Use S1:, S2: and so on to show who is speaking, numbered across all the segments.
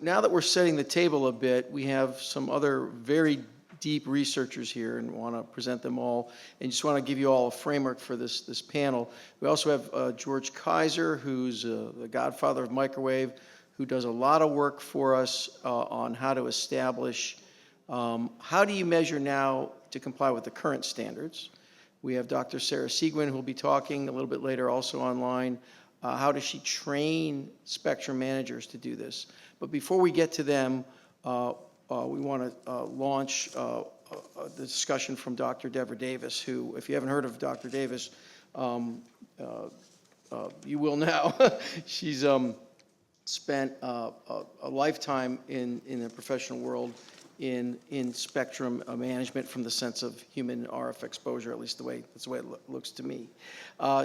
S1: now that we're setting the table a bit, we have some other very deep researchers here and want to present them all, and just want to give you all a framework for this panel. We also have George Kizer, who's the godfather of microwave, who does a lot of work for us on how to establish how do you measure now to comply with the current standards. We have Dr. Sarah Seguin, who will be talking a little bit later, also online. How does she train spectrum managers to do this? But before we get to them, we want to launch the discussion from Dr. Devra Davis, who, if you haven't heard of Dr. Davis, you will now. She's spent a lifetime in the professional world in spectrum management from the sense of human RF exposure, at least that's the way it looks to me.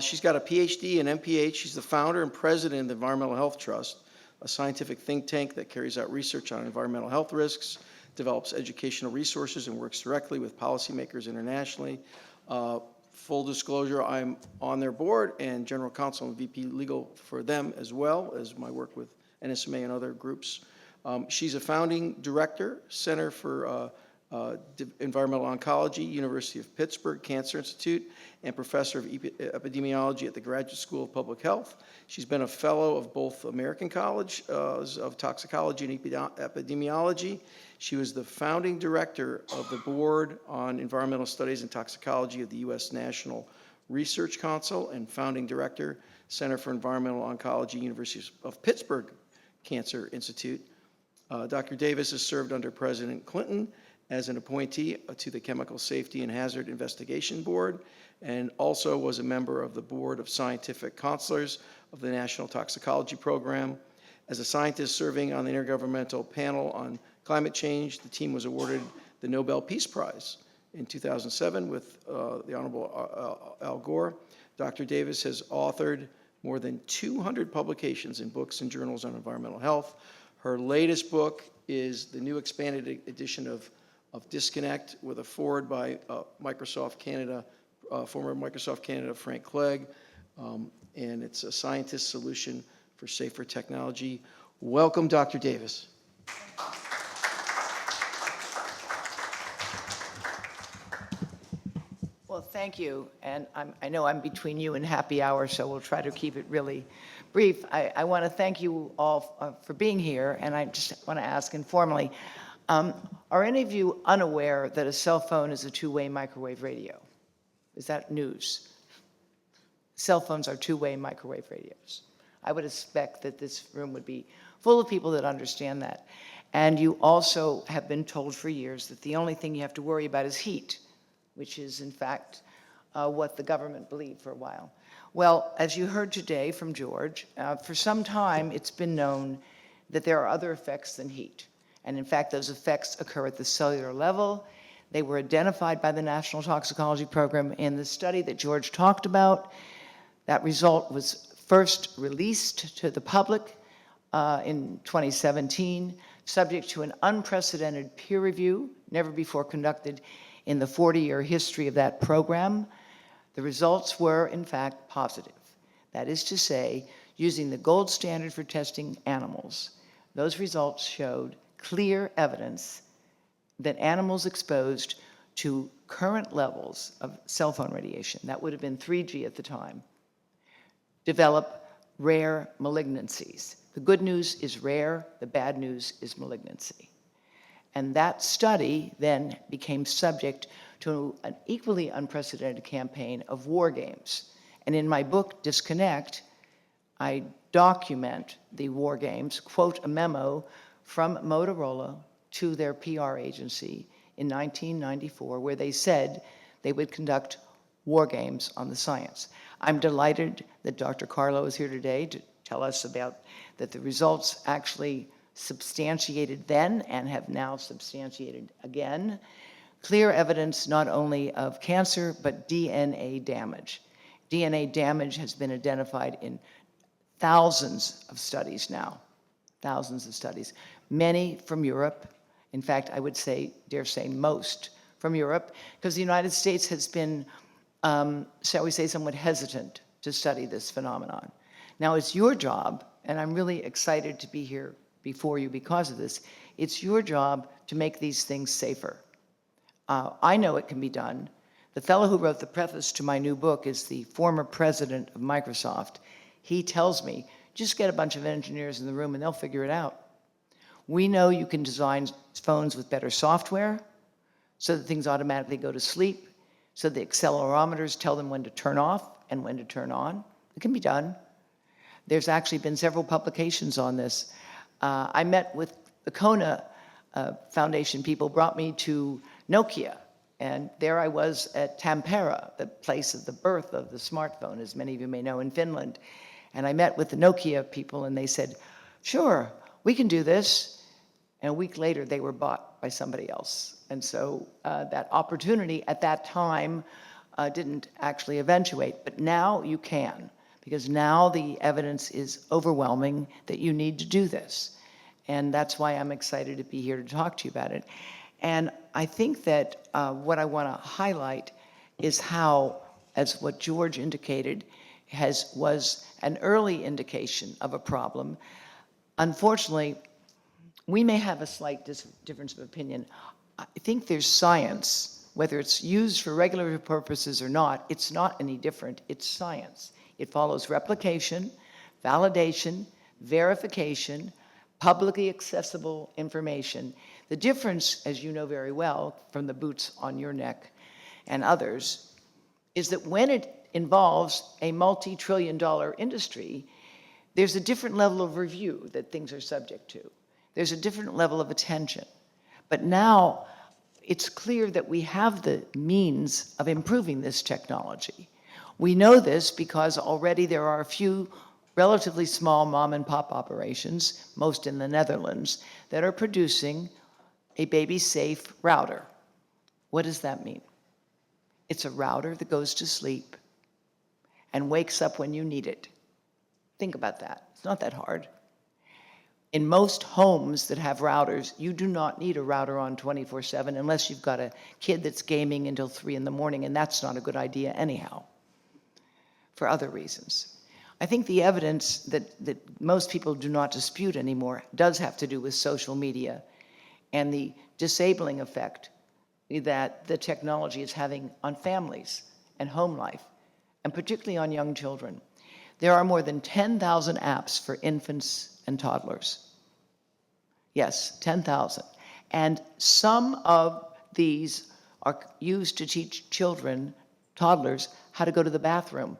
S1: She's got a PhD and MPH. She's the founder and president of the Environmental Health Trust, a scientific think tank that carries out research on environmental health risks, develops educational resources, and works directly with policymakers internationally. Full disclosure, I'm on their board and general counsel and VP legal for them, as well as my work with NSMA and other groups. She's a founding director, Center for Environmental Oncology, University of Pittsburgh Cancer Institute, and professor of epidemiology at the Graduate School of Public Health. She's been a fellow of both American College of Toxicology and Epidemiology. She was the founding director of the Board on Environmental Studies and Toxicology of the U.S. National Research Council and founding director, Center for Environmental Oncology, University of Pittsburgh Cancer Institute. Dr. Davis has served under President Clinton as an appointee to the Chemical Safety and Hazard Investigation Board, and also was a member of the Board of Scientific Counselors of the National Toxicology Program. As a scientist serving on the Intergovernmental Panel on Climate Change, the team was awarded the Nobel Peace Prize in 2007 with the Honorable Al Gore. Dr. Davis has authored more than 200 publications in books and journals on environmental health. Her latest book is the new expanded edition of Disconnect, with a foreword by Microsoft Canada, former Microsoft Canada Frank Clegg, and it's a scientist's solution for safer technology. Welcome, Dr. Davis.
S2: Well, thank you, and I know I'm between you and happy hour, so we'll try to keep it really brief. I want to thank you all for being here, and I just want to ask informally, are any of you unaware that a cell phone is a two-way microwave radio? Is that news? Cell phones are two-way microwave radios. I would expect that this room would be full of people that understand that. And you also have been told for years that the only thing you have to worry about is heat, which is, in fact, what the government believed for a while. Well, as you heard today from George, for some time it's been known that there are other effects than heat. And in fact, those effects occur at the cellular level. They were identified by the National Toxicology Program in the study that George talked about. That result was first released to the public in 2017, subject to an unprecedented peer review, never before conducted in the 40-year history of that program. The results were, in fact, positive. That is to say, using the gold standard for testing animals, those results showed clear evidence that animals exposed to current levels of cell phone radiation, that would have been 3G at the time, develop rare malignancies. The good news is rare, the bad news is malignancy. And that study then became subject to an equally unprecedented campaign of war games. And in my book, Disconnect, I document the war games, quote a memo from Motorola to their PR agency in 1994, where they said they would conduct war games on the science. I'm delighted that Dr. Carlo is here today to tell us about that the results actually substantiated then and have now substantiated again. Clear evidence not only of cancer, but DNA damage. DNA damage has been identified in thousands of studies now, thousands of studies, many from Europe. In fact, I would say, dare say, most from Europe, because the United States has been, shall we say, somewhat hesitant to study this phenomenon. Now, it's your job, and I'm really excited to be here before you because of this. It's your job to make these things safer. I know it can be done. The fellow who wrote the preface to my new book is the former president of Microsoft. He tells me, just get a bunch of engineers in the room and they'll figure it out. We know you can design phones with better software so that things automatically go to sleep, so the accelerometers tell them when to turn off and when to turn on. It can be done. There's actually been several publications on this. I met with the Kona Foundation people, brought me to Nokia, and there I was at Tampere, the place of the birth of the smartphone, as many of you may know, in Finland. And I met with the Nokia people, and they said, sure, we can do this. And a week later, they were bought by somebody else. And so that opportunity at that time didn't actually eventuate. But now you can, because now the evidence is overwhelming that you need to do this. And that's why I'm excited to be here to talk to you about it. And I think that what I want to highlight is how, as what George indicated, was an early indication of a problem. Unfortunately, we may have a slight difference of opinion. I think there's science, whether it's used for regulatory purposes or not, it's not any different. It's science. It follows replication, validation, verification, publicly accessible information. The difference, as you know very well from the boots on your neck and others, is that when it involves a multi-trillion-dollar industry, there's a different level of review that things are subject to. There's a different level of attention. But now it's clear that we have the means of improving this technology. We know this because already there are a few relatively small mom and pop operations, most in the Netherlands, that are producing a baby-safe router. What does that mean? It's a router that goes to sleep and wakes up when you need it. Think about that. It's not that hard. In most homes that have routers, you do not need a router on 24/7 unless you've got a kid that's gaming until 3 in the morning, and that's not a good idea anyhow, for other reasons. I think the evidence that most people do not dispute anymore does have to do with social media and the disabling effect that the technology is having on families and home life, and particularly on young children. There are more than 10,000 apps for infants and toddlers. Yes, 10,000. And some of these are used to teach children, toddlers, how to go to the bathroom.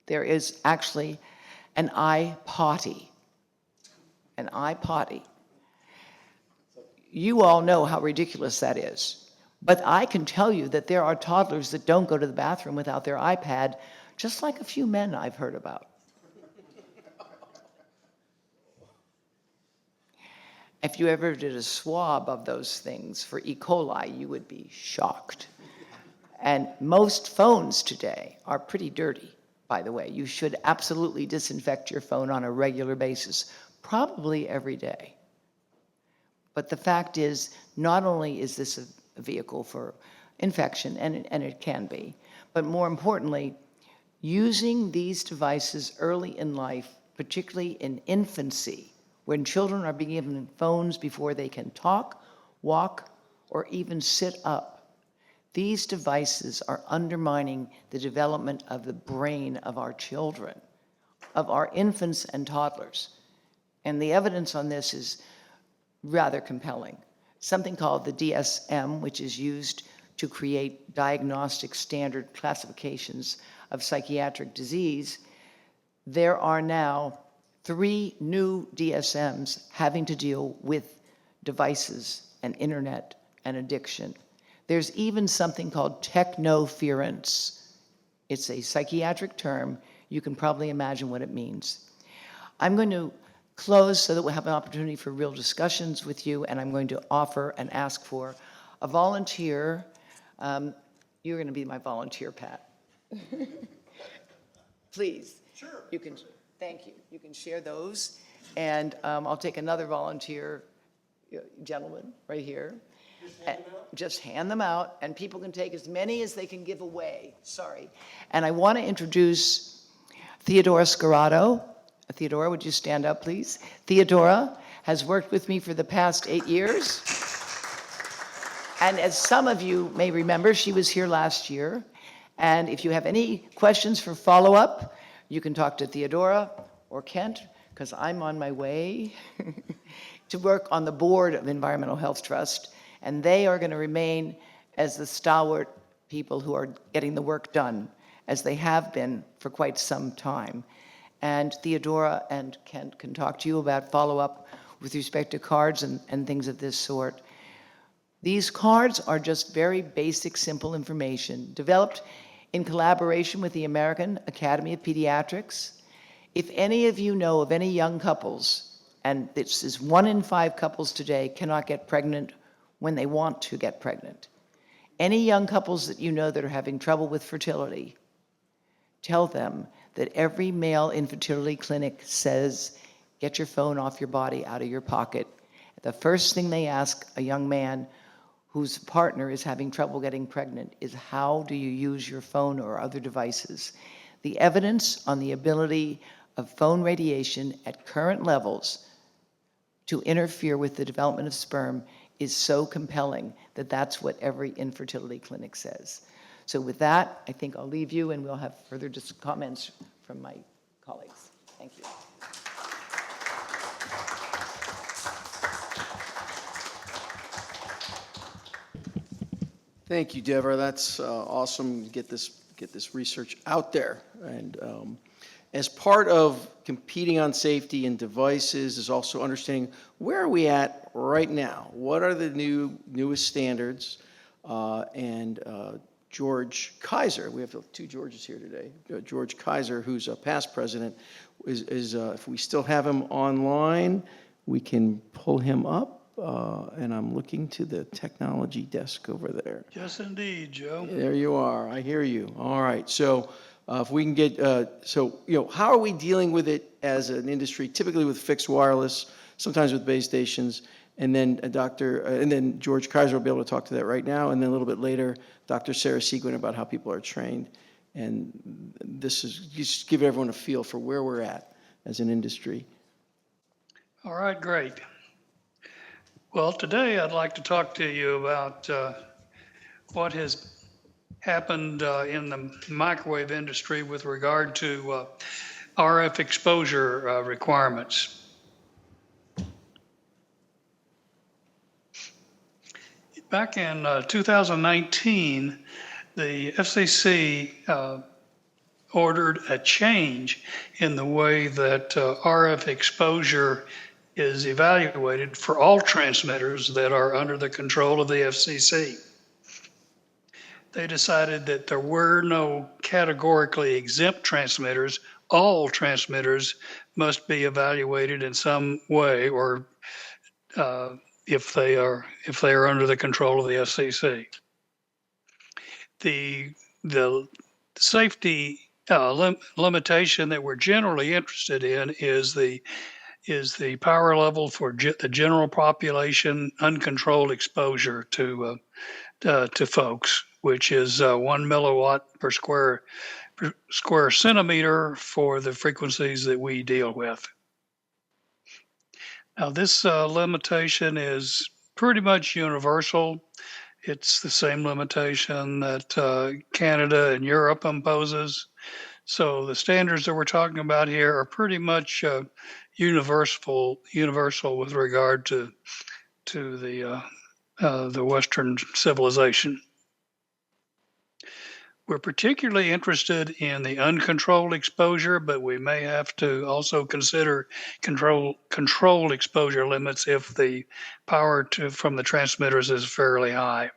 S2: There is actually an iPotty. An iPotty. You all know how ridiculous that is. But I can tell you that there are toddlers that don't go to the bathroom without their iPad, just like a few men I've heard about. If you ever did a swab of those things for E. coli, you would be shocked. And most phones today are pretty dirty, by the way. You should absolutely disinfect your phone on a regular basis, probably every day. But the fact is, not only is this a vehicle for infection, and it can be, but more importantly, using these devices early in life, particularly in infancy, when children are being given phones before they can talk, walk, or even sit up, these devices are undermining the development of the brain of our children, of our infants and toddlers. And the evidence on this is rather compelling. Something called the DSM, which is used to create diagnostic standard classifications of psychiatric disease, there are now 3 new DSMs having to deal with devices and internet and addiction. There's even something called technoference. It's a psychiatric term. You can probably imagine what it means. I'm going to close so that we'll have an opportunity for real discussions with you, and I'm going to offer and ask for a volunteer. You're going to be my volunteer, Pat. Please. Sure. You can. Thank you. You can share those, and I'll take another volunteer, gentleman, right here. Just hand them out, and people can take as many as they can give away. Sorry. And I want to introduce Theodora Scarrato. Theodora, would you stand up, please? Theodora has worked with me for the past 8 years. And as some of you may remember, she was here last year. And if you have any questions for follow-up, you can talk to Theodora or Kent, because I'm on my way to work on the board of Environmental Health Trust. And they are going to remain as the stalwart people who are getting the work done, as they have been for quite some time. And Theodora and Kent can talk to you about follow-up with respect to cards and things of this sort. These cards are just very basic, simple information developed in collaboration with the American Academy of Pediatrics. If any of you know of any young couples, and this is 1 in 5 couples today cannot get pregnant when they want to get pregnant. Any young couples that you know that are having trouble with fertility, tell them that every male infertility clinic says, get your phone off your body, out of your pocket. The first thing they ask a young man whose partner is having trouble getting pregnant is, how do you use your phone or other devices? The evidence on the ability of phone radiation at current levels to interfere with the development of sperm is so compelling that that's what every infertility clinic says. So with that, I think I'll leave you and we'll have further comments from my colleagues. Thank you.
S1: Thank you, Devra. That's awesome to get this research out there. And as part of competing on safety and devices is also understanding where are we at right now? What are the newest standards? George Kizer, we have 2 Georges here today. George Kizer, who's a past president, is if we still have him online, we can pull him up. And I'm looking to the technology desk over there.
S3: Yes, indeed, Joe.
S1: There you are. I hear you. All right. So if we can get, how are we dealing with it as an industry, typically with fixed wireless, sometimes with base stations, and then and then George Kizer will be able to talk to that right now, and then a little bit later, Dr. Sarah Seguin about how people are trained. And this is, just give everyone a feel for where we're at as an industry.
S3: All right, great. Well, today I'd like to talk to you about what has happened in the microwave industry with regard to RF exposure requirements. Back in 2019, the FCC ordered a change in the way that RF exposure is evaluated for all transmitters that are under the control of the FCC. They decided that there were no categorically exempt transmitters. All transmitters must be evaluated in some way, or if they are under the control of the FCC. The safety limitation that we're generally interested in is the power level for the general population uncontrolled exposure to folks, which is 1 milliwatt per square centimeter for the frequencies that we deal with. Now, this limitation is pretty much universal. It's the same limitation that Canada and Europe imposes. So the standards that we're talking about here are pretty much universal with regard to the Western civilization. We're particularly interested in the uncontrolled exposure, but we may have to also consider controlled exposure limits if the power from the transmitters is fairly high.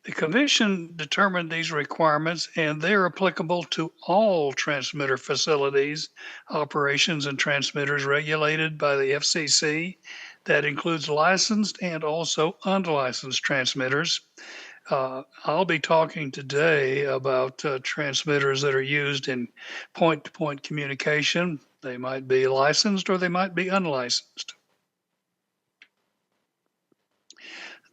S3: The Commission determined these requirements, and they're applicable to all transmitter facilities, operations, and transmitters regulated by the FCC. That includes licensed and also unlicensed transmitters. I'll be talking today about transmitters that are used in point-to-point communication. They might be licensed or they might be unlicensed.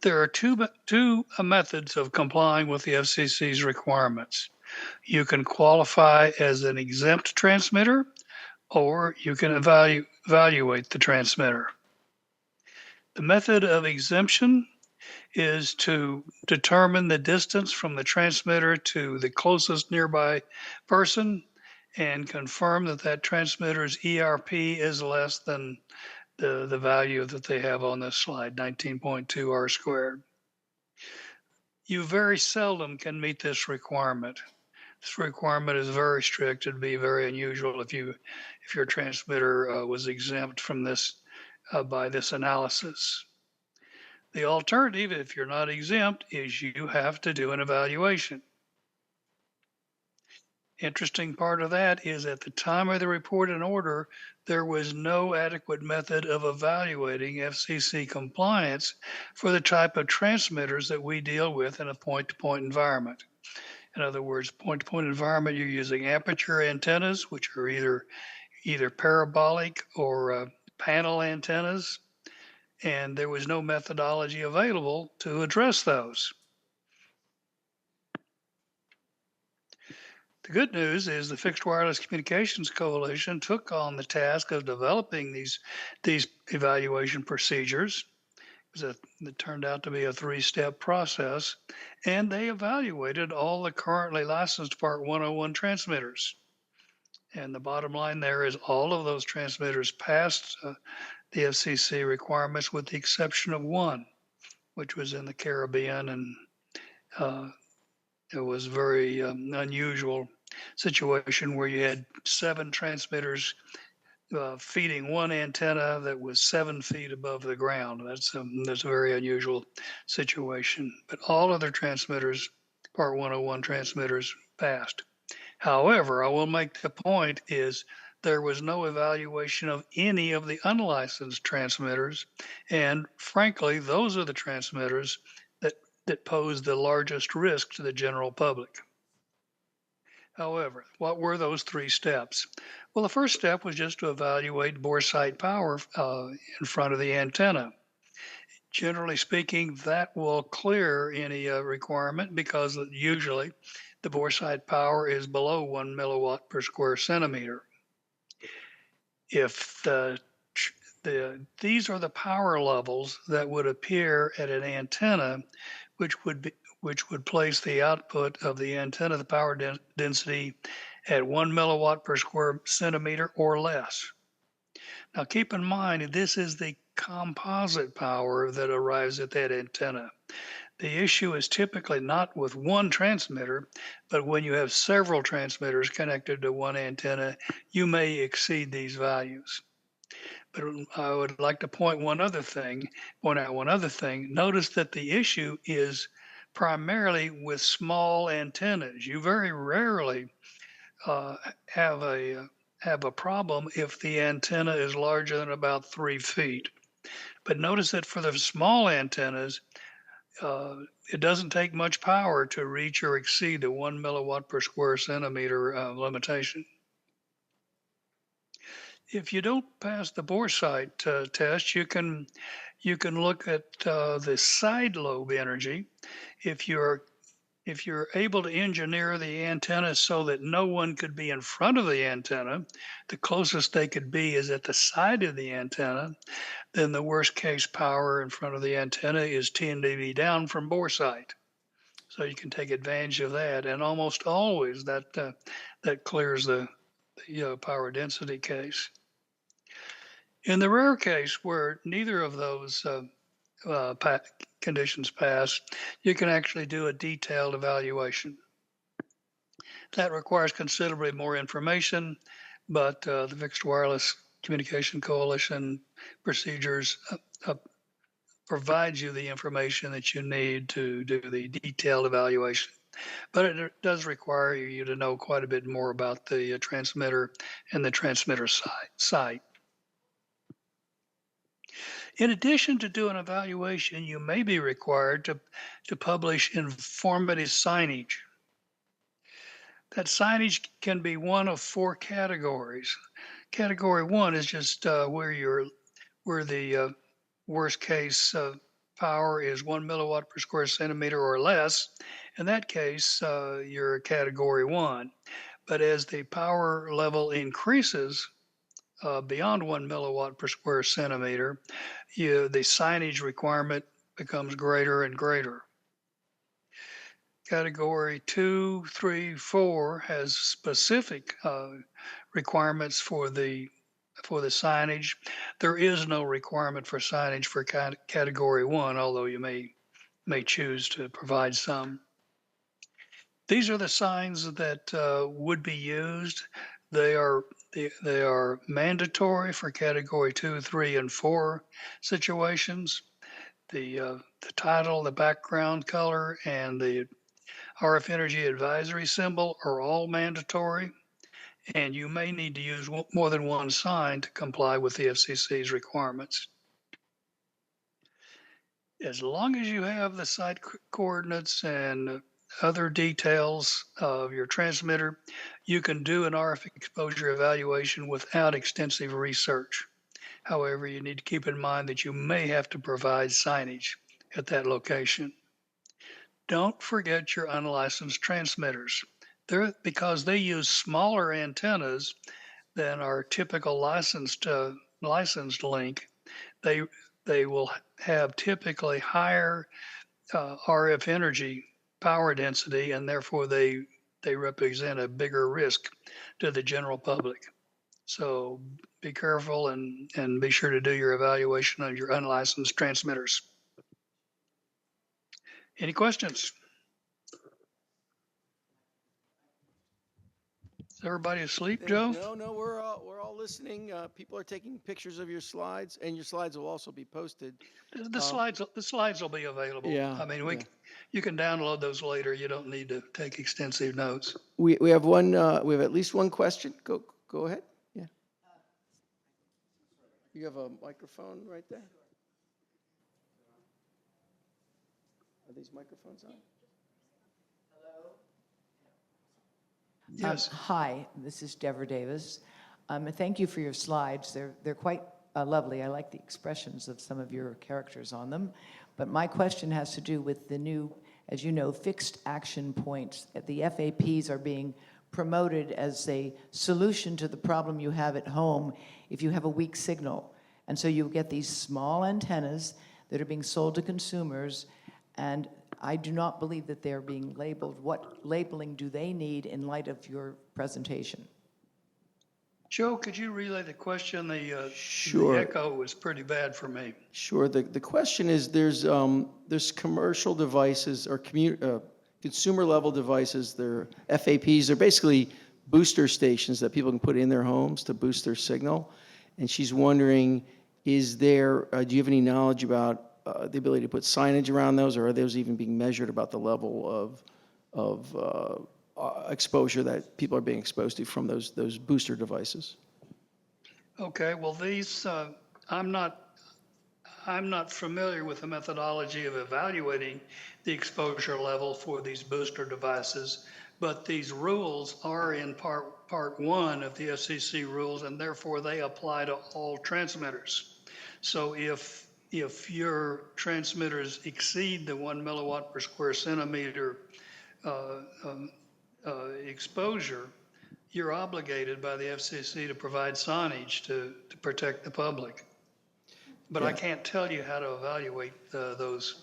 S3: There are two methods of complying with the FCC's requirements. You can qualify as an exempt transmitter, or you can evaluate the transmitter. The method of exemption is to determine the distance from the transmitter to the closest nearby person and confirm that that transmitter's ERP is less than the value that they have on this slide, 19.2 R squared. You very seldom can meet this requirement. This requirement is very strict. It'd be very unusual if your transmitter was exempt from this by this analysis. The alternative, if you're not exempt, is you have to do an evaluation. Interesting part of that is at the time of the report and order, there was no adequate method of evaluating FCC compliance for the type of transmitters that we deal with in a point-to-point environment. In other words, point-to-point environment, you're using aperture antennas, which are either parabolic or panel antennas, and there was no methodology available to address those. The good news is the Fixed Wireless Communications Coalition took on the task of developing these evaluation procedures. It turned out to be a 3-step process, and they evaluated all the currently licensed Part 101 transmitters. And the bottom line there is all of those transmitters passed the FCC requirements with the exception of one, which was in the Caribbean, and it was very unusual situation where you had 7 transmitters feeding one antenna that was 7 feet above the ground. That's a very unusual situation. But all other transmitters, Part 101 transmitters, passed. However, I will make the point is there was no evaluation of any of the unlicensed transmitters, and frankly, those are the transmitters that pose the largest risk to the general public. However, what were those 3 steps? Well, the first step was just to evaluate bore site power in front of the antenna. Generally speaking, that will clear any requirement because usually the bore site power is below 1 milliwatt per square centimeter. If these are the power levels that would appear at an antenna, which would place the output of the antenna, the power density, at 1 milliwatt per square centimeter or less. Now keep in mind, this is the composite power that arrives at that antenna. The issue is typically not with one transmitter, but when you have several transmitters connected to one antenna, you may exceed these values. But I would like to point out one other thing. Notice that the issue is primarily with small antennas. You very rarely have a problem if the antenna is larger than about 3 feet. But notice that for the small antennas, it doesn't take much power to reach or exceed the 1 milliwatt per square centimeter limitation. If you don't pass the bore site test, you can look at the side lobe energy. If you're able to engineer the antenna so that no one could be in front of the antenna, the closest they could be is at the side of the antenna, then the worst case power in front of the antenna is 10 dB down from bore site. So you can take advantage of that, and almost always that clears the power density case. In the rare case where neither of those conditions pass, you can actually do a detailed evaluation. That requires considerably more information, but the Fixed Wireless Communication Coalition procedures provide you the information that you need to do the detailed evaluation. But it does require you to know quite a bit more about the transmitter and the transmitter site. In addition to doing an evaluation, you may be required to publish informative signage. That signage can be one of 4 categories. Category 1 is just where the worst case power is 1 milliwatt per square centimeter or less. In that case, you're category 1. But as the power level increases, beyond 1 milliwatt per square centimeter, the signage requirement becomes greater and greater. Category 2, 3, 4 has specific requirements for the signage. There is no requirement for signage for category 1, although you may choose to provide some. These are the signs that would be used. They are mandatory for category 2, 3, and 4 situations. The title, the background color, and the RF Energy Advisory symbol are all mandatory, and you may need to use more than one sign to comply with the FCC's requirements. As long as you have the site coordinates and other details of your transmitter, you can do an RF exposure evaluation without extensive research. However, you need to keep in mind that you may have to provide signage at that location. Don't forget your unlicensed transmitters. Because they use smaller antennas than our typical licensed link, they will have typically higher RF energy power density, and therefore they represent a bigger risk to the general public. So be careful and be sure to do your evaluation of your unlicensed transmitters. Any questions? Is everybody asleep, Joe?
S1: No, we're all listening. People are taking pictures of your slides, and your slides will also be posted.
S3: The slides will be available.
S1: Yeah,
S3: I mean,
S1: yeah.
S3: you can download those later. You don't need to take extensive notes.
S1: We have one. We have at least one question. Go ahead. Yeah. You have a microphone right there. Are these microphones on?
S3: Yes.
S2: Hi, this is Devra Davis. Thank you for your slides. They're quite lovely. I like the expressions of some of your characters on them. But my question has to do with the new, as you know, fixed action points. The FAPs are being promoted as a solution to the problem you have at home if you have a weak signal. And so you get these small antennas that are being sold to consumers, and I do not believe that they're being labeled. What labeling do they need in light of your presentation?
S1: Joe,
S3: Could you relay the question?
S1: Sure.
S3: The echo was pretty bad for me.
S1: Sure. The question is, there's commercial devices or consumer level devices. They're FAPs. They're basically booster stations that people can put in their homes to boost their signal. And she's wondering, do you have any knowledge about the ability to put signage around those, or are those even being measured about the level of exposure that people are being exposed to from those booster devices?
S3: Okay. Well, these I'm not familiar with the methodology of evaluating the exposure level for these booster devices, but these rules are in part 1 of the FCC rules, and therefore they apply to all transmitters. So if your transmitters exceed the 1 milliwatt per square centimeter exposure, you're obligated by the FCC to provide signage to protect the public. But I can't tell you how to evaluate those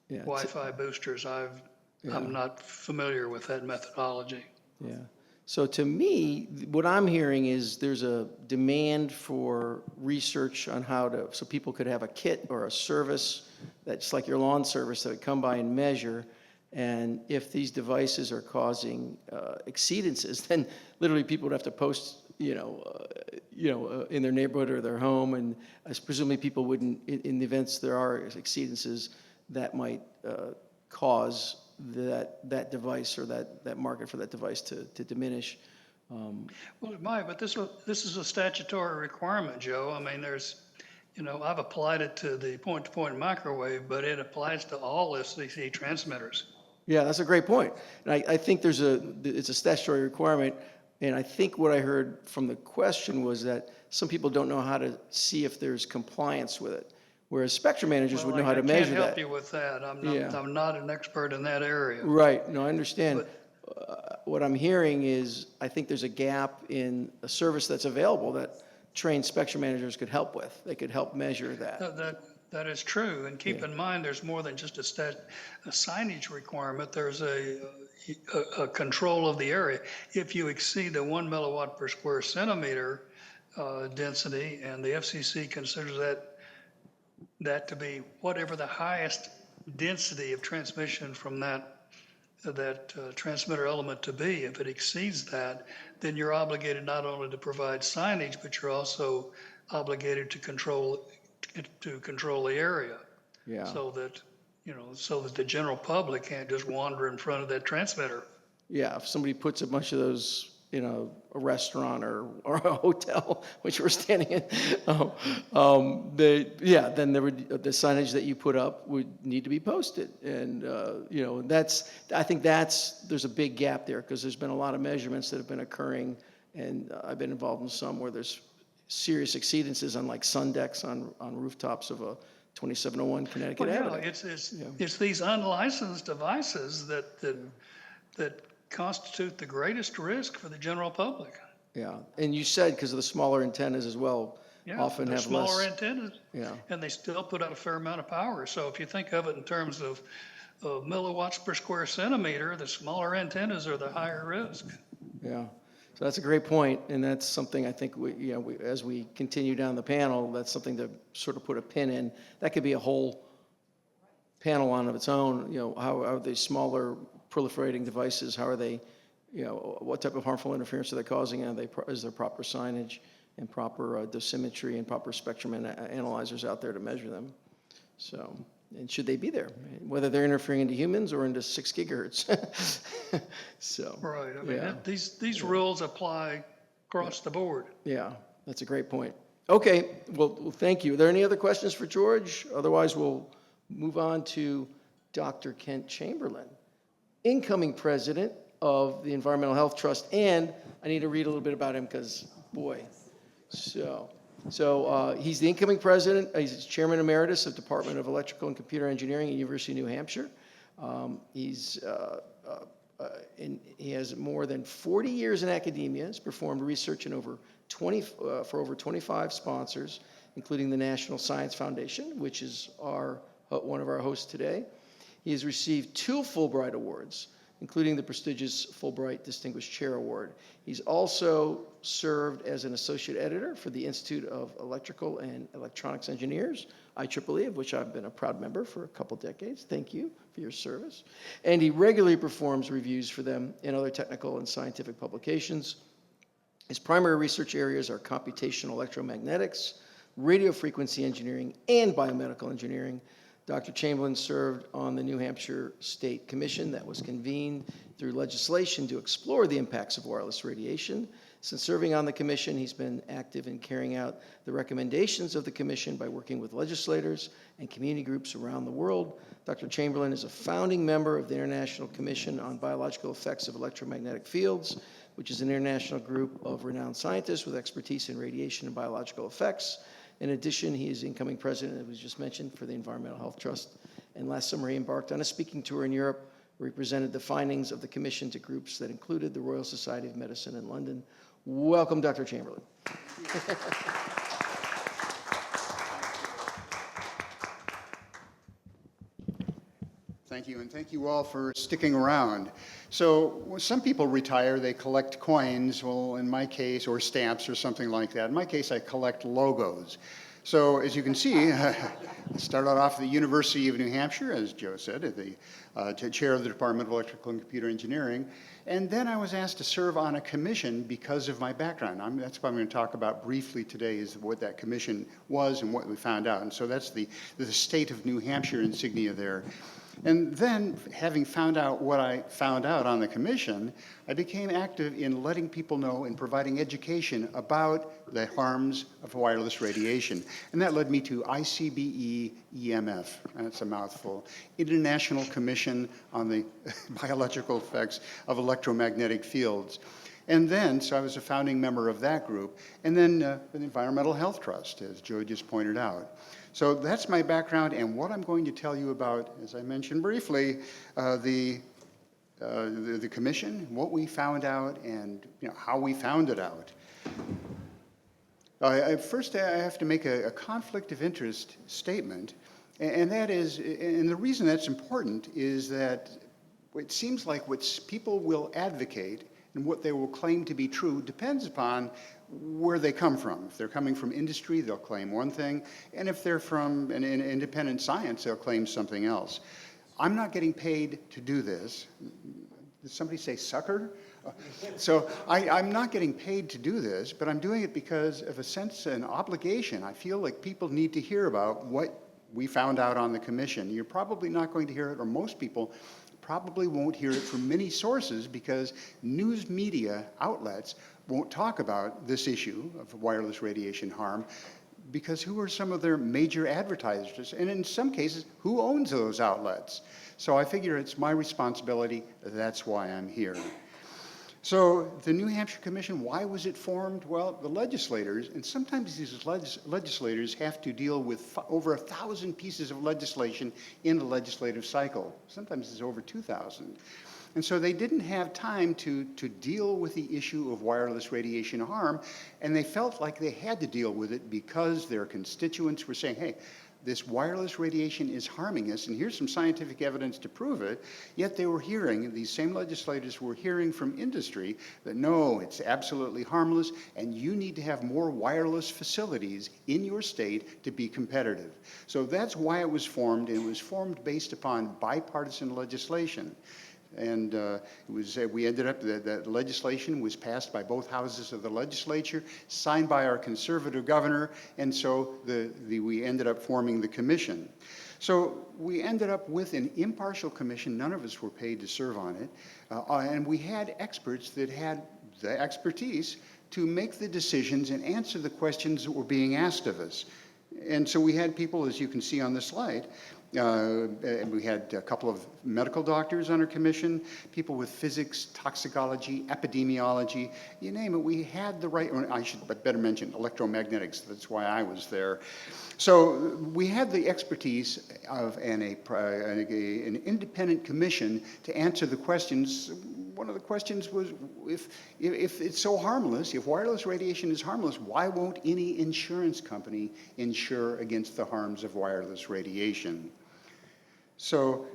S3: Wi-Fi boosters. I'm not familiar with that methodology.
S1: Yeah. So to me, what I'm hearing is there's a demand for research on so people could have a kit or a service that's like your lawn service that would come by and measure. And if these devices are causing exceedances, then literally people would have to post, in their neighborhood or their home. And presumably people wouldn't, in the events there are exceedances, that might cause that device or that market for that device to diminish.
S3: Well, it might, but this is a statutory requirement, Joe. I mean, I've applied it to the point-to-point microwave, but it applies to all FCC transmitters.
S1: Yeah, that's a great point. And I think it's a statutory requirement. And I think what I heard from the question was that some people don't know how to see if there's compliance with it, whereas spectrum managers would know how to measure that.
S3: I can't help you with that. I'm not an expert in that area.
S1: Right. No, I understand. What I'm hearing is I think there's a gap in a service that's available trained spectrum managers could help with. They could help measure that.
S3: That is true, and keep in mind, there's more than just a signage requirement. There's a control of the area. If you exceed the 1 milliwatt per square centimeter density, and the FCC considers that to be whatever the highest density of transmission from that transmitter element to be, if it exceeds that, then you're obligated not only to provide signage, but you're also obligated to control the area.
S1: Yeah.
S3: So that, so that the general public can't just wander in front of that transmitter.
S1: Yeah, if somebody puts a bunch of those in a restaurant or a hotel, which we're standing in, then the signage that you put up would need to be posted. And, I think there's a big gap there because there's been a lot of measurements that have been occurring, and I've been involved in some where there's serious exceedances on like sun decks on rooftops of a 2701 Connecticut Avenue.
S3: It's these unlicensed devices that constitute the greatest risk for the general public.
S1: Yeah, and you said because of the smaller antennas as well,
S3: Yeah,
S1: often
S3: they're
S1: have
S3: smaller
S1: less.
S3: antennas,
S1: Yeah,
S3: and they still put out a fair amount of power. So if you think of it in terms of milliwatts per square centimeter, the smaller antennas are the higher risk.
S1: yeah. So that's a great point, and that's something I think as we continue down the panel, that's something to sort of put a pin in. That could be a whole panel on of its own. How are these smaller proliferating devices? How are they? What type of harmful interference are they causing? And is there proper signage and proper dosimetry and proper spectrum analyzers out there to measure them? So, and should they be there? Whether they're interfering into humans or into 6 gigahertz. So.
S3: Right. I mean,
S1: yeah.
S3: these rules apply across the board.
S1: Yeah, that's a great point. Okay, well, thank you. Are there any other questions for George? Otherwise, we'll move on to Dr. Kent Chamberlin, incoming president of the Environmental Health Trust. And I need to read a little bit about him because, boy. So he's the incoming president. He's chairman emeritus of Department of Electrical and Computer Engineering at University of New Hampshire. He has more than 40 years in academia. Has performed research in for over 25 sponsors, including the National Science Foundation, which is one of our hosts today. He has received 2 Fulbright Awards, including the prestigious Fulbright Distinguished Chair Award. He's also served as an associate editor for the Institute of Electrical and Electronics Engineers, IEEE, of which I've been a proud member for a couple decades. Thank you for your service. And he regularly performs reviews for them in other technical and scientific publications. His primary research areas are computational electromagnetics, radio frequency engineering, and biomedical engineering. Dr. Chamberlin served on the New Hampshire State Commission that was convened through legislation to explore the impacts of wireless radiation. Since serving on the commission, he's been active in carrying out the recommendations of the commission by working with legislators and community groups around the world. Dr. Chamberlin is a founding member of the International Commission on Biological Effects of Electromagnetic Fields, which is an international group of renowned scientists with expertise in radiation and biological effects. In addition, he is incoming president, as was just mentioned, for the Environmental Health Trust. And last summer, he embarked on a speaking tour in Europe, where he presented the findings of the commission to groups that included the Royal Society of Medicine in London. Welcome, Dr. Chamberlin.
S4: Thank you, and thank you all for sticking around. So some people retire, they collect coins, well, in my case, or stamps or something like that. In my case, I collect logos. So as you can see, I started off at the University of New Hampshire, as Joe said, at the chair of the Department of Electrical and Computer Engineering. And then I was asked to serve on a commission because of my background. That's what I'm going to talk about briefly today, is what that commission was and what we found out. And so that's the state of New Hampshire insignia there. And then, having found out what I found out on the commission, I became active in letting people know and providing education about the harms of wireless radiation. And that led me to ICBE EMF, that's a mouthful, International Commission on the Biological Effects of Electromagnetic Fields. And then, so I was a founding member of that group, and then the Environmental Health Trust, as Joe just pointed out. So that's my background, and what I'm going to tell you about, as I mentioned briefly, the commission, what we found out, and how we found it out. First, I have to make a conflict of interest statement, and that is, and the reason that's important is that it seems like what people will advocate and what they will claim to be true depends upon where they come from. If they're coming from industry, they'll claim one thing, and if they're from an independent science, they'll claim something else. I'm not getting paid to do this. Did somebody say sucker? So I'm not getting paid to do this, but I'm doing it because of a sense, an obligation. I feel like people need to hear about what we found out on the commission. You're probably not going to hear it, or most people probably won't hear it from many sources, because news media outlets won't talk about this issue of wireless radiation harm, because who are some of their major advertisers? And in some cases, who owns those outlets? So I figure it's my responsibility. That's why I'm here. So the New Hampshire Commission, why was it formed? Well, the legislators, and sometimes these legislators have to deal with over 1,000 pieces of legislation in a legislative cycle. Sometimes it's over 2,000. And so they didn't have time to deal with the issue of wireless radiation harm, and they felt like they had to deal with it because their constituents were saying, hey, this wireless radiation is harming us, and here's some scientific evidence to prove it. Yet they were hearing, these same legislators were hearing from industry that no, it's absolutely harmless, and you need to have more wireless facilities in your state to be competitive. So that's why it was formed, and it was formed based upon bipartisan legislation. And we ended up, that legislation was passed by both houses of the legislature, signed by our conservative governor, and so we ended up forming the commission. So we ended up with an impartial commission. None of us were paid to serve on it. And we had experts that had the expertise to make the decisions and answer the questions that were being asked of us. And so we had people, as you can see on the slide, we had a couple of medical doctors on our commission, people with physics, toxicology, epidemiology, you name it. We had the right, or I should better mention electromagnetics. That's why I was there. So we had the expertise of an independent commission to answer the questions. One of the questions was, if it's so harmless, if wireless radiation is harmless, why won't any insurance company insure against the harms of wireless radiation? So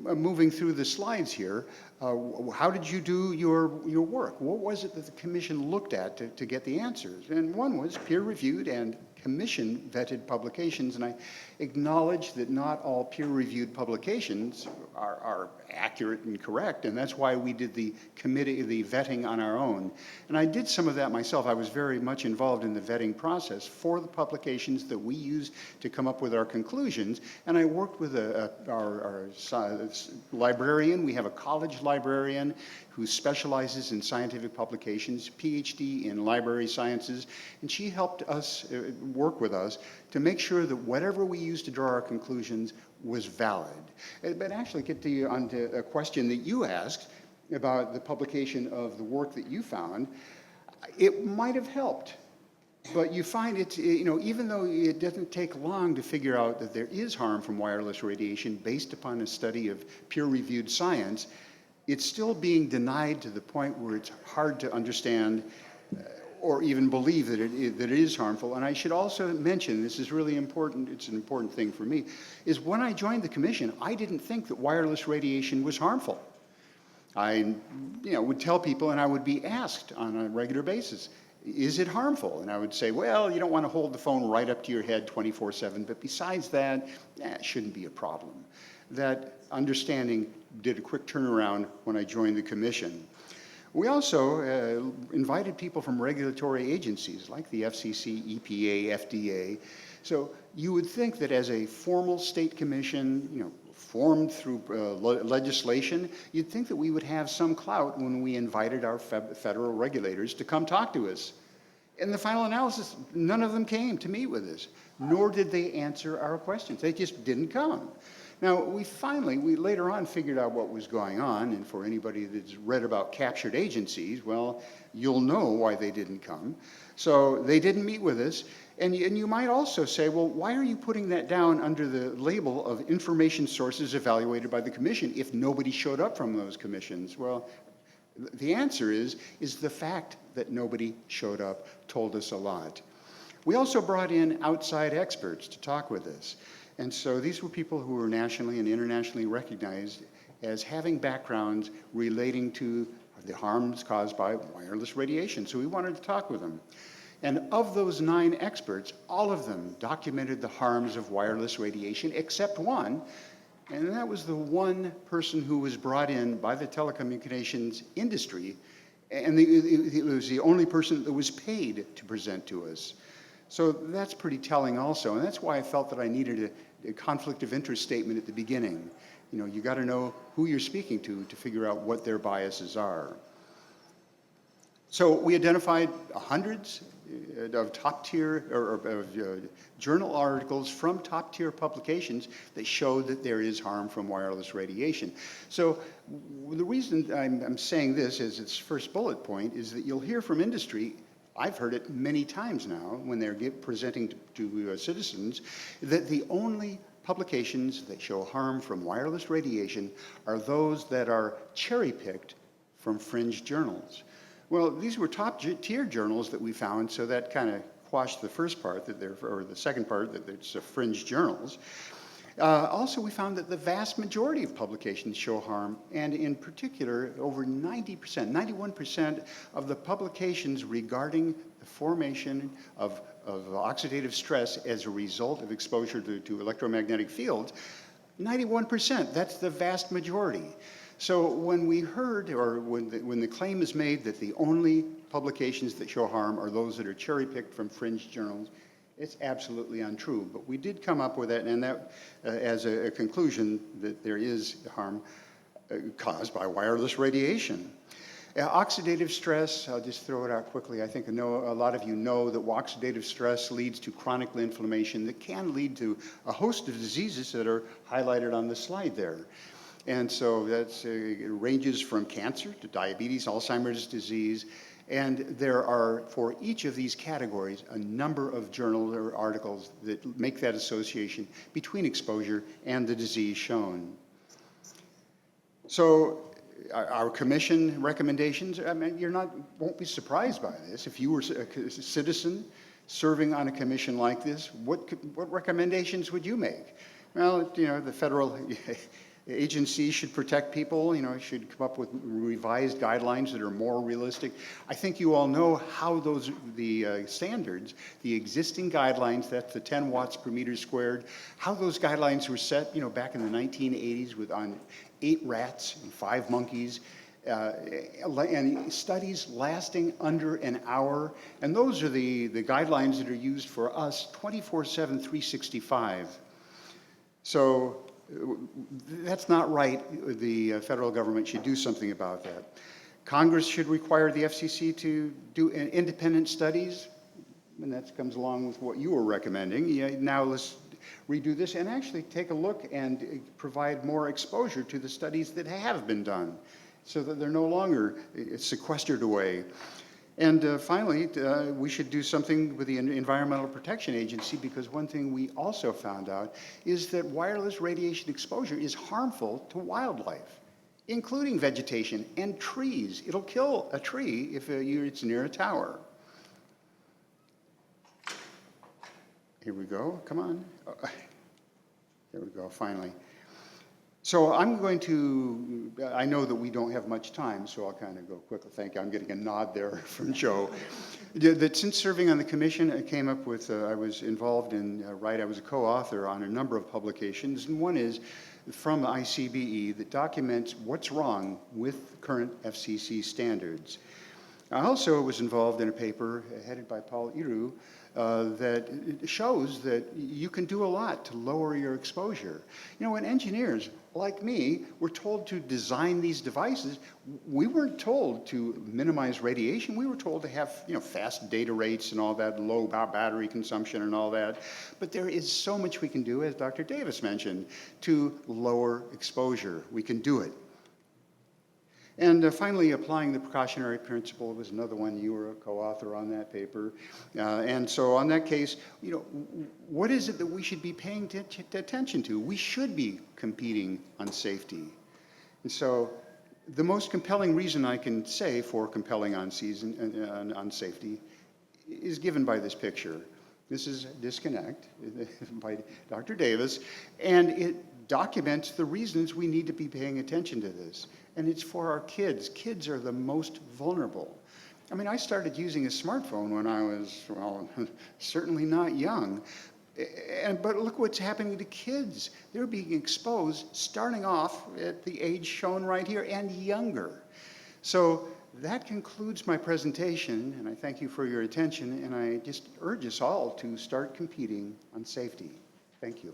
S4: moving through the slides here, how did you do your work? What was it that the commission looked at to get the answers? And one was peer-reviewed and commission-vetted publications, and I acknowledge that not all peer-reviewed publications are accurate and correct, and that's why we did the vetting on our own. And I did some of that myself. I was very much involved in the vetting process for the publications that we used to come up with our conclusions, and I worked with our librarian. We have a college librarian who specializes in scientific publications, PhD in library sciences, and she helped us work with us to make sure that whatever we used to draw our conclusions was valid. But actually get onto a question that you asked about the publication of the work that you found. It might have helped, but you find it, even though it doesn't take long to figure out that there is harm from wireless radiation based upon a study of peer-reviewed science, it's still being denied to the point where it's hard to understand or even believe that it is harmful. And I should also mention, this is really important, it's an important thing for me, is when I joined the commission, I didn't think that wireless radiation was harmful. I would tell people, and I would be asked on a regular basis, is it harmful? And I would say, well, you don't want to hold the phone right up to your head 24/7, but besides that, it shouldn't be a problem. That understanding did a quick turnaround when I joined the commission. We also invited people from regulatory agencies like the FCC, EPA, FDA. So you would think that as a formal state commission, formed through legislation, you'd think that we would have some clout when we invited our federal regulators to come talk to us. In the final analysis, none of them came to meet with us, nor did they answer our questions. They just didn't come. Now, we later on figured out what was going on, and for anybody that's read about captured agencies, well, you'll know why they didn't come. So they didn't meet with us, and you might also say, well, why are you putting that down under the label of information sources evaluated by the commission if nobody showed up from those commissions? Well, the answer is the fact that nobody showed up told us a lot. We also brought in outside experts to talk with us. And so these were people who were nationally and internationally recognized as having backgrounds relating to the harms caused by wireless radiation. So we wanted to talk with them. And of those 9 experts, all of them documented the harms of wireless radiation except one, and that was the one person who was brought in by the telecommunications industry, and it was the only person that was paid to present to us. So that's pretty telling also, and that's why I felt that I needed a conflict of interest statement at the beginning. You know, you got to know who you're speaking to figure out what their biases are. So we identified hundreds of top-tier journal articles from top-tier publications that showed that there is harm from wireless radiation. So the reason I'm saying this as its first bullet point is that you'll hear from industry. I've heard it many times now when they're presenting to citizens that the only publications that show harm from wireless radiation are those that are cherry-picked from fringe journals. Well, these were top-tier journals that we found, so that kind of quashed the first part, or the second part, that it's fringe journals. Also, we found that the vast majority of publications show harm, and in particular, over 90%, 91% of the publications regarding the formation of oxidative stress as a result of exposure to electromagnetic fields, 91%, that's the vast majority. So when we heard, or when the claim is made that the only publications that show harm are those that are cherry-picked from fringe journals, it's absolutely untrue. But we did come up with that, and that as a conclusion that there is harm caused by wireless radiation. Oxidative stress, I'll just throw it out quickly. I think a lot of you know that oxidative stress leads to chronic inflammation that can lead to a host of diseases that are highlighted on the slide there. And so it ranges from cancer to diabetes, Alzheimer's disease, and there are, for each of these categories, a number of journals or articles that make that association between exposure and the disease shown. So our commission recommendations, I mean, won't be surprised by this. If you were a citizen serving on a commission like this, what recommendations would you make? Well, you know, the federal agencies should protect people, you know, should come up with revised guidelines that are more realistic. I think you all know how the standards, the existing guidelines, that's the 10 watts per meter squared, how those guidelines were set, you know, back in the 1980s on 8 rats and 5 monkeys, and studies lasting under an hour. And those are the guidelines that are used for us 24/7, 365. So that's not right. The federal government should do something about that. Congress should require the FCC to do independent studies, and that comes along with what you were recommending. Yeah, now let's redo this and actually take a look and provide more exposure to the studies that have been done so that they're no longer sequestered away. And finally, we should do something with the Environmental Protection Agency, because one thing we also found out is that wireless radiation exposure is harmful to wildlife, including vegetation and trees. It'll kill a tree if it's near a tower. Here we go, come on. There we go, finally. So I'm going to, I know that we don't have much time, so I'll kind of go quickly. Thank you. I'm getting a nod there from Joe. That since serving on the commission, I came up with, I was involved in, I was a co-author on a number of publications, and one is from ICBE that documents what's wrong with current FCC standards. I also was involved in a paper headed by Paul Iru that shows that you can do a lot to lower your exposure. You know, when engineers like me were told to design these devices, we weren't told to minimize radiation. We were told to have, you know, fast data rates and all that, low battery consumption and all that. But there is so much we can do, as Dr. Davis mentioned, to lower exposure. We can do it. And finally, applying the precautionary principle was another one. You were a co-author on that paper. And so on that case, you know, what is it that we should be paying attention to? We should be competing on safety. And so the most compelling reason I can say for compelling on safety is given by this picture. This is Disconnect by Dr. Davis, and it documents the reasons we need to be paying attention to this. And it's for our kids. Kids are the most vulnerable. I mean, I started using a smartphone when I was, well, certainly not young. But look what's happening to kids. They're being exposed starting off at the age shown right here and younger. So that concludes my presentation, and I thank you for your attention, and I just urge us all to start competing on safety. Thank you.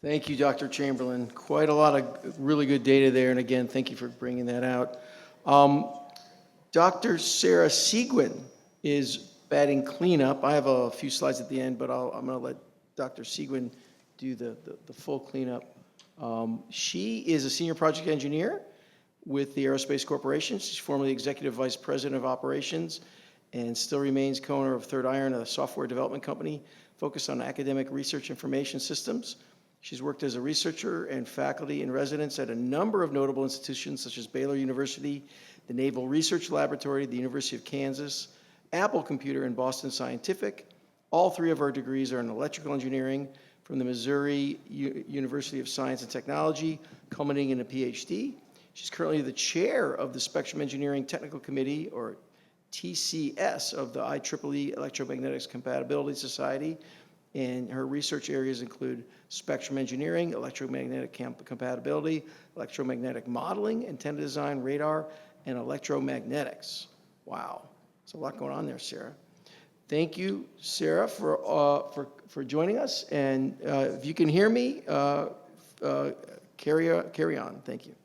S1: Thank you, Dr. Chamberlin. Quite a lot of really good data there, and again, thank you for bringing that out. Dr. Sarah Seguin is batting cleanup. I have a few slides at the end, but I'm going to let Dr. Seguin do the full cleanup. She is a senior project engineer with the Aerospace Corporation. She's formerly executive vice president of operations and still remains co-owner of Third Iron, a software development company focused on academic research information systems. She's worked as a researcher and faculty in residence at a number of notable institutions such as Baylor University, the Naval Research Laboratory, the University of Kansas, Apple Computer, and Boston Scientific. All three of her degrees are in electrical engineering from the Missouri University of Science and Technology, culminating in a PhD. She's currently the chair of the Spectrum Engineering Technical Committee, or TCS, of the IEEE Electromagnetics Compatibility Society. And her research areas include spectrum engineering, electromagnetic compatibility, electromagnetic modeling, antenna design, radar, and electromagnetics. Wow, there's a lot going on there, Sarah. Thank you, Sarah, for joining us. And if you can hear me, carry on. Thank you.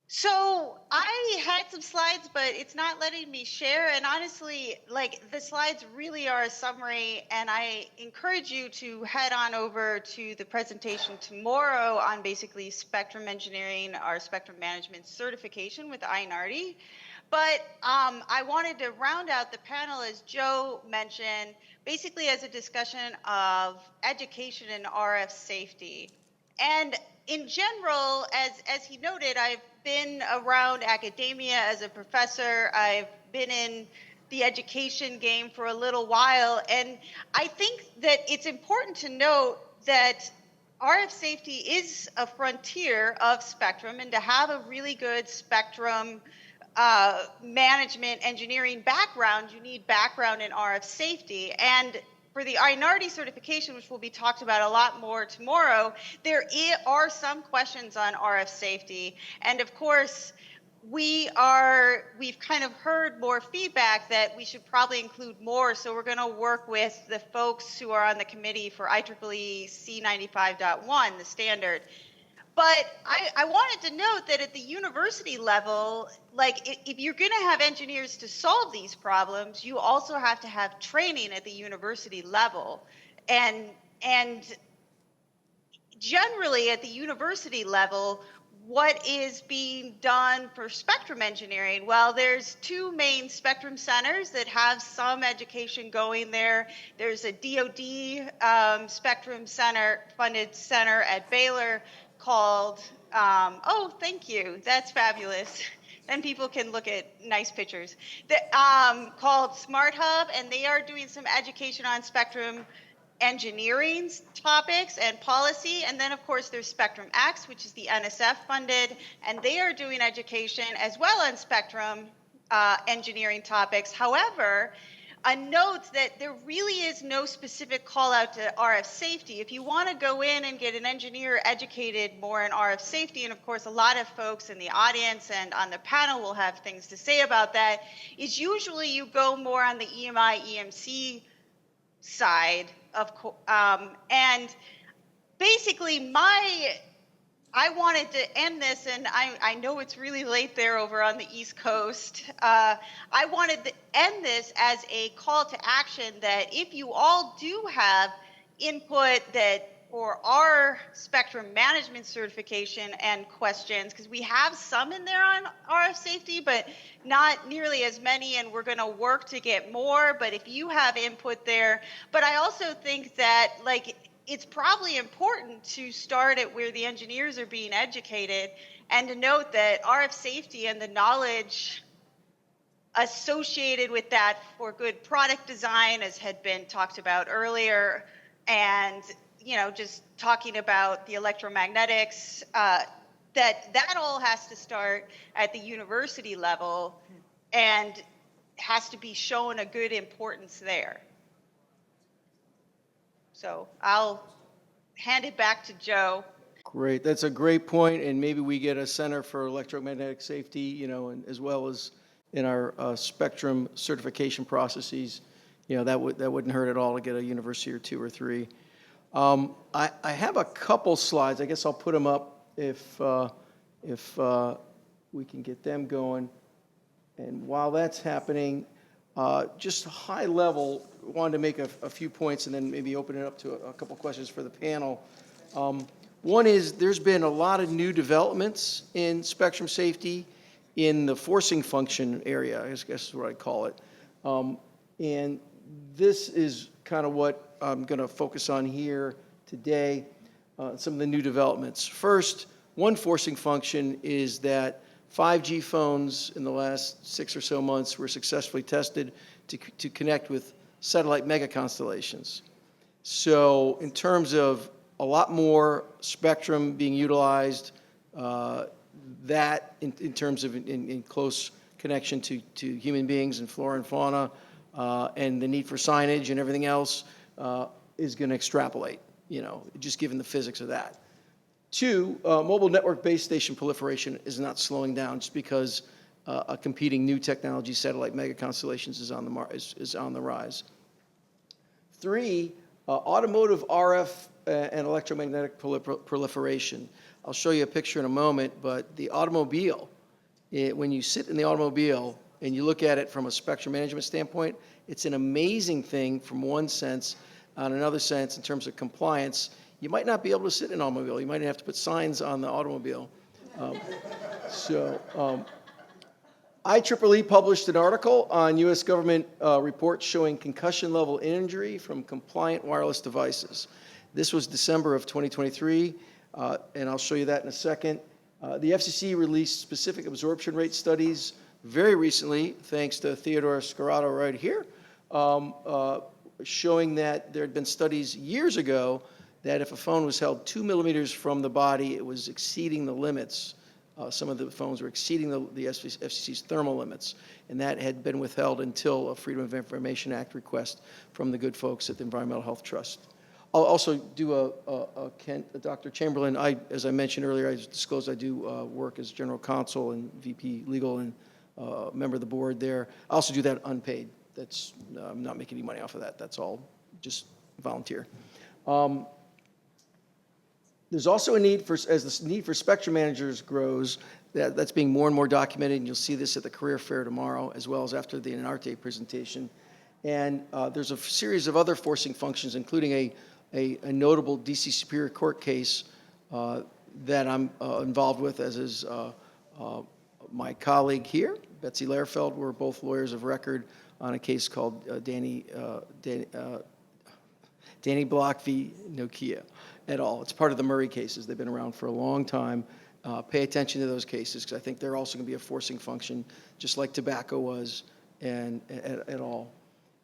S5: So I had some slides, but it's not letting me share. And honestly, like, the slides really are a summary, and I encourage you to head on over to the presentation tomorrow on basically spectrum engineering, our spectrum management certification with INARDI. But I wanted to round out the panel, as Joe mentioned, basically as a discussion of education and RF safety. And in general, as he noted, I've been around academia as a professor. I've been in the education game for a little while. And I think that it's important to note that RF safety is a frontier of spectrum, and to have a really good spectrum management engineering background, you need background in RF safety. And for the INARDI certification, which will be talked about a lot more tomorrow, there are some questions on RF safety. And of course, we've kind of heard more feedback that we should probably include more. So we're going to work with the folks who are on the committee for IEEE C95.1, the standard. But I wanted to note that at the university level, like, if you're going to have engineers to solve these problems, you also have to have training at the university level. And generally at the university level, what is being done for spectrum engineering? Well, there's two main spectrum centers that have some education going there. There's a DoD spectrum center, funded center at Baylor, called, oh, thank you, that's fabulous. Then people can look at nice pictures. Called Smart Hub, and they are doing some education on spectrum engineering topics and policy. And then, of course, there's Spectrum X, which is the NSF funded, and they are doing education as well on spectrum engineering topics. However, a note that there really is no specific call out to RF safety. If you want to go in and get an engineer educated more in RF safety, and of course a lot of folks in the audience and on the panel will have things to say about that, is usually you go more on the EMI, EMC side of, and basically I wanted to end this, and I know it's really late there over on the East Coast. I wanted to end this as a call to action that if you all do have input that for our spectrum management certification and questions, because we have some in there on RF safety, but not nearly as many, and we're going to work to get more. But if you have input there, but I also think that, like, it's probably important to start at where the engineers are being educated, and to note that RF safety and the knowledge associated with that for good product design, as had been talked about earlier, and just talking about the electromagnetics, that all has to start at the university level and has to be shown a good importance there. So I'll hand it back to Joe.
S1: Great, that's a great point, and maybe we get a Center for Electromagnetic Safety, and as well as in our spectrum certification processes, that wouldn't hurt at all to get a university or two or three. I have a couple slides. I guess I'll put them up if we can get them going. And while that's happening, just high level, wanted to make a few points and then maybe open it up to a couple questions for the panel. One is there's been a lot of new developments in spectrum safety in the forcing function area, I guess is what I call it. And this is kind of what I'm going to focus on here today, some of the new developments. First, one forcing function is that 5G phones in the last 6 or so months were successfully tested to connect with satellite mega constellations. So in terms of a lot more spectrum being utilized, that in terms of in close connection to human beings and flora and fauna, and the need for signage and everything else is going to extrapolate, just given the physics of that. Two, mobile network base station proliferation is not slowing down just because a competing new technology, satellite mega constellations, is on the rise. Three, automotive RF and electromagnetic proliferation. I'll show you a picture in a moment, but the automobile, when you sit in the automobile and you look at it from a spectrum management standpoint, it's an amazing thing from one sense. On another sense, in terms of compliance, you might not be able to sit in an automobile. You might have to put signs on the automobile. IEEE published an article on U.S. government reports showing concussion level injury from compliant wireless devices. This was December of 2023, and I'll show you that in a second. The FCC released specific absorption rate studies very recently, thanks to Theodore Scarrato right here, showing that there had been studies years ago that if a phone was held 2 millimeters from the body, it was exceeding the limits. Some of the phones were exceeding the FCC's thermal limits, and that had been withheld until a Freedom of Information Act request from the good folks at the Environmental Health Trust. I'll also do a Dr. Chamberlin. As I mentioned earlier, I disclosed I do work as general counsel and VP legal and member of the board there. I also do that unpaid. That's I'm not making any money off of that. That's all just volunteer. There's also a need for, as the need for spectrum managers grows, that's being more and more documented, and you'll see this at the career fair tomorrow, as well as after the Inarte presentation. And there's a series of other forcing functions, including a notable DC Superior Court case that I'm involved with, as is my colleague here, Betsy Lehrfeld. We're both lawyers of record on a case called Danny Block v. Nokia et al. It's part of the Murray cases. They've been around for a long time. Pay attention to those cases, because I think they're also going to be a forcing function, just like tobacco was, and at all.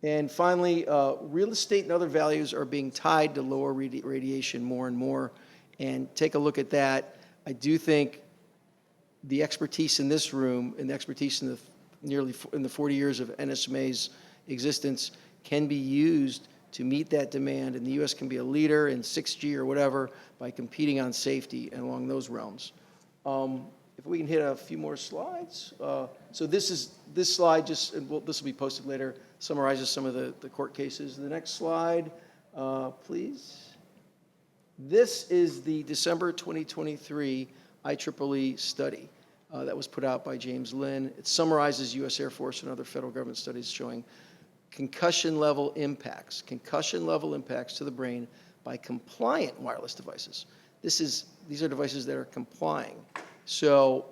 S1: And finally, real estate and other values are being tied to lower radiation more and more. And take a look at that. I do think the expertise in this room and the expertise in the 40 years of NSMA's existence can be used to meet that demand, and the U.S. can be a leader in 6G or whatever by competing on safety and along those realms. If we can hit a few more slides. So this slide, this will be posted later, summarizes some of the court cases. The next slide, please. This is the December 2023 IEEE study that was put out by James Lynn. It summarizes U.S. Air Force and other federal government studies showing concussion level impacts to the brain by compliant wireless devices. These are devices that are complying. So,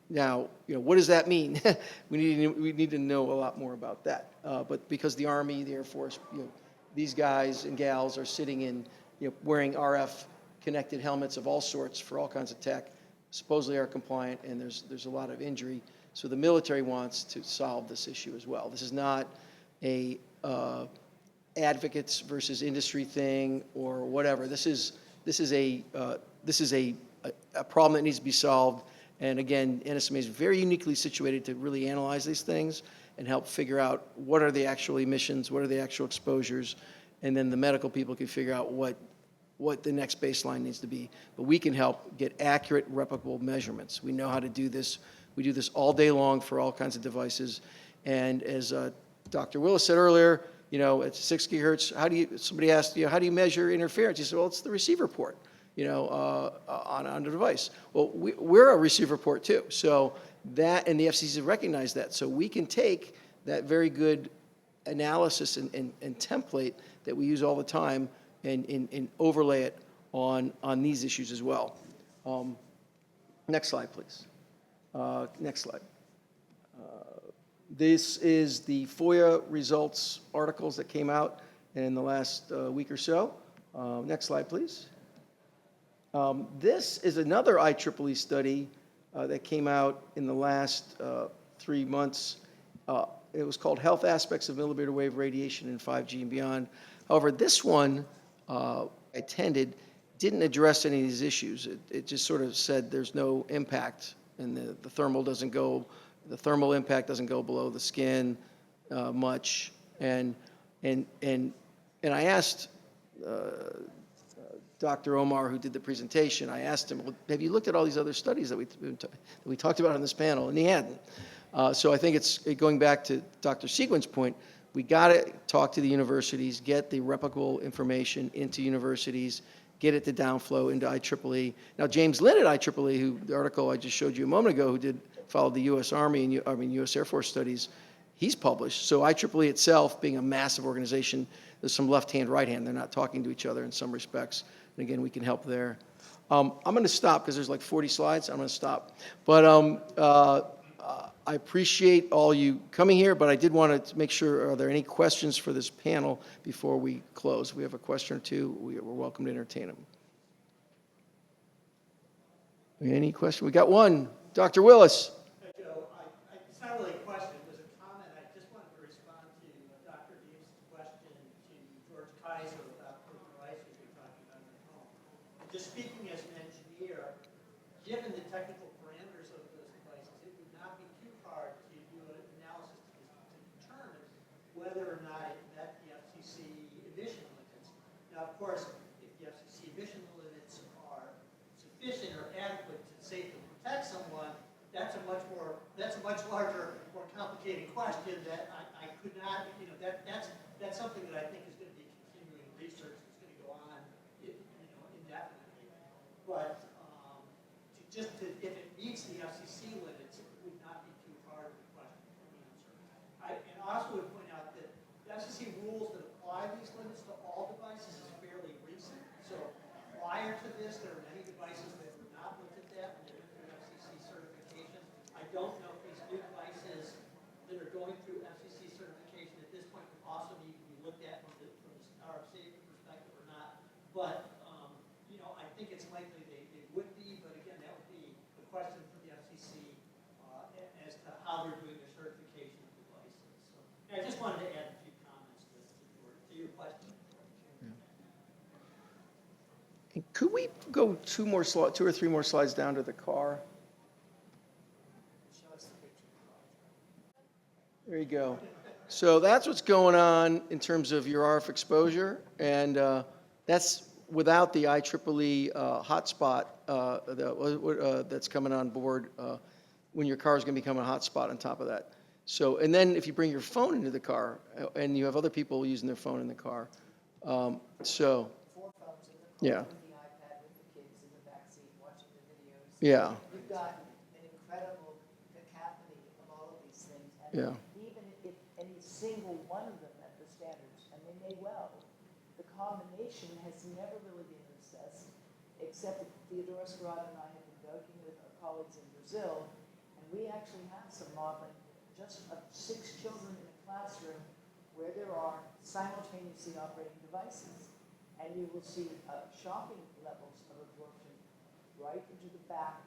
S1: now, what does that mean? we need to know a lot more about that. But because the Army, the Air Force, these guys and gals are sitting in, wearing RF connected helmets of all sorts for all kinds of tech, supposedly are compliant, and there's a lot of injury. So the military wants to solve this issue as well. This is not a advocates versus industry thing or whatever. This is a problem that needs to be solved. And again, NSMA is very uniquely situated to really analyze these things and help figure out what are the actual emissions, what are the actual exposures, and then the medical people can figure out what the next baseline needs to be. But we can help get accurate, replicable measurements. We know how to do this. We do this all day long for all kinds of devices. And as Dr. Willis said earlier, at 6 gigahertz, somebody asked, how do you measure interference? He said, well, it's the receiver port, on the device. Well, we're a receiver port too. So that, and the FCC recognized that. So we can take that very good analysis and template that we use all the time and overlay it on these issues as well. Next slide, please. Next slide. This is the FOIA results articles that came out in the last week or so. Next slide, please. This is another IEEE study that came out in the last 3 months. It was called Health Aspects of Millimeter Wave Radiation in 5G and Beyond. However, this one I attended didn't address any of these issues. It just sort of said there's no impact, and the thermal impact doesn't go below the skin much. And I asked Dr. Omar, who did the presentation, I asked him, well, have you looked at all these other studies that we talked about on this panel? And he hadn't. So I think it's going back to Dr. Seguin's point. We got to talk to the universities, get the replicable information into universities, get it to downflow into IEEE. Now, James Lynn at IEEE, who the article I just showed you a moment ago, who followed the U.S. Army and U.S. Air Force studies, he's published. So IEEE itself, being a massive organization, there's some left hand, right hand. They're not talking to each other in some respects. And again, we can help there. I'm going to stop because there's like 40 slides. I'm going to stop. But I appreciate all you coming here, but I did want to make sure, are there any questions for this panel before we close? If we have a question or two, we're welcome to entertain them. Any question? We got one. Dr. Willis.
S6: Hey, Joe, it's not really a question, it was a comment. I just wanted to respond to Dr. Davis' question to George Kizer about the devices you're talking about in the home. And just speaking as an engineer, given the technical parameters of those devices, it would not be too hard to do an analysis to determine whether or not it met the FCC emission limits. Now, of course, if the FCC emission limits are sufficient or adequate to safely protect someone, that's a much larger, more complicated question that I could not, that's something that I think is going to be continuing research that's going to go on, indefinitely. But if it meets the FCC limits, it would not be too hard of a question to answer. And I also would point out that the FCC rules that apply these limits to all devices is fairly recent. So prior to this, there are many devices that were not looked at that when they went through FCC certification. I don't know if these new devices that are going through FCC certification at this point would also need to be looked at from the RF safety perspective or not. But I think it's likely they would be. But again, that would be the question for the FCC as to how they're doing their certification of devices. So I just wanted to add a few comments to your question.
S1: And could we go two or three more slides down to the car? There you go. So that's what's going on in terms of your RF exposure, and that's without the IEEE hotspot that's coming on board when your car is going to become a hotspot on top of that. So, and then if you bring your phone into the car, and you have other people using their phone in the car, so yeah. Yeah.
S2: You've got an incredible cacophony of all of these things. And
S1: Yeah.
S2: even if any single one of them met the standards, and they may well, the combination has never really been assessed, except that Theodora Scarata and I have been working with our colleagues in Brazil, and we actually have some modeling just of 6 children in a classroom where there are simultaneously operating devices. and you will see shocking levels of absorption right into the back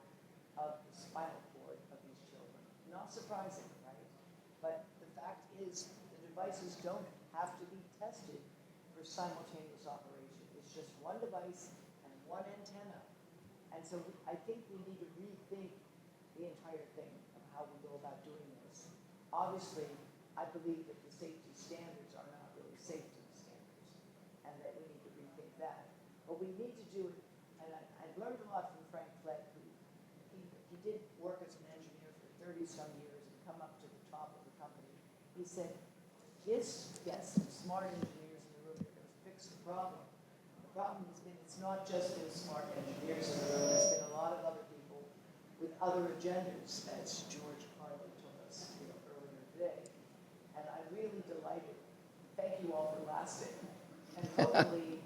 S2: of the spinal cord of these children. Not surprising, right? But the fact is, the devices don't have to be tested for simultaneous operation. It's just one device and one antenna. And so I think we need to rethink the entire thing of how we go about doing this. Obviously, I believe that the safety standards are not really safety standards, and that we need to rethink that. But we need to do it, and I've learned a lot from Frank Flett, who he did work as an engineer for 30-some years and come up to the top of the company. He said, yes, get some smart engineers in the room that are going to fix the problem. The problem has been it's not just been smart engineers in the room, there's been a lot of other people with other agendas, as George Carlo told us earlier today. And I'm really delighted. Thank you all for lasting. And hopefully,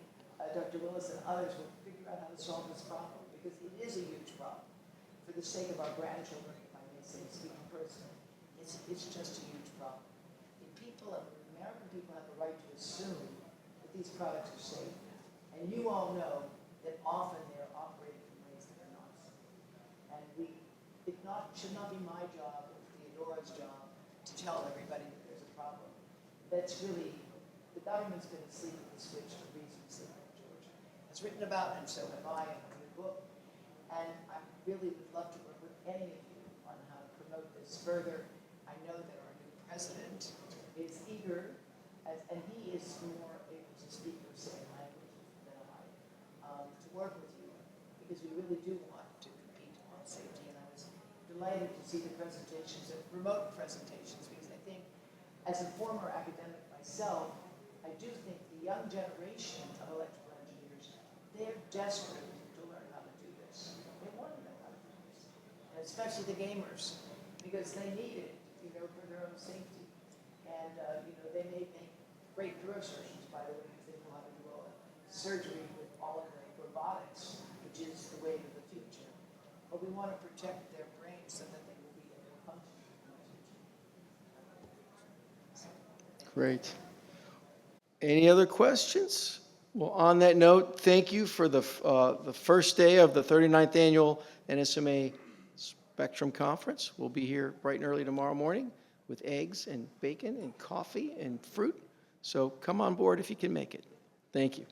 S2: Dr. Willis and others will figure out how to solve this problem, because it is a huge problem. For the sake of our grandchildren, if I may say, speaking personally, it's just a huge problem. American people have a right to assume that these products are safe. And you all know that often they're operated in ways that are not safe. And should not be my job or Theodora's job to tell everybody that there's a problem. That's really, the government's been asleep at the switch for reasons that George has written about, and so have I in my new book. And I really would love to work with any of you on how to promote this further. I know that our new president is eager, and he is more able to speak the same language than I, to work with you, because we really do want to compete on safety. And I was delighted to see the presentations, the remote presentations, because I think, as a former academic myself, I do think the young generation of electrical engineers, they're desperate to learn how to do this. They want to know how to do this, and especially the gamers, because they need it, for their own safety. And, they may make great drill surgeons, by the way, because they know how to do all the surgery with all of the robotics, which is the way of the future. But we want to protect their brains so that they will be able to function in the future.
S1: Great. Any other questions? Well, on that note, thank you for the first day of the 39th Annual NSMA Spectrum Conference. We'll be here bright and early tomorrow morning with eggs and bacon and coffee and fruit. So come on board if you can make it. Thank you.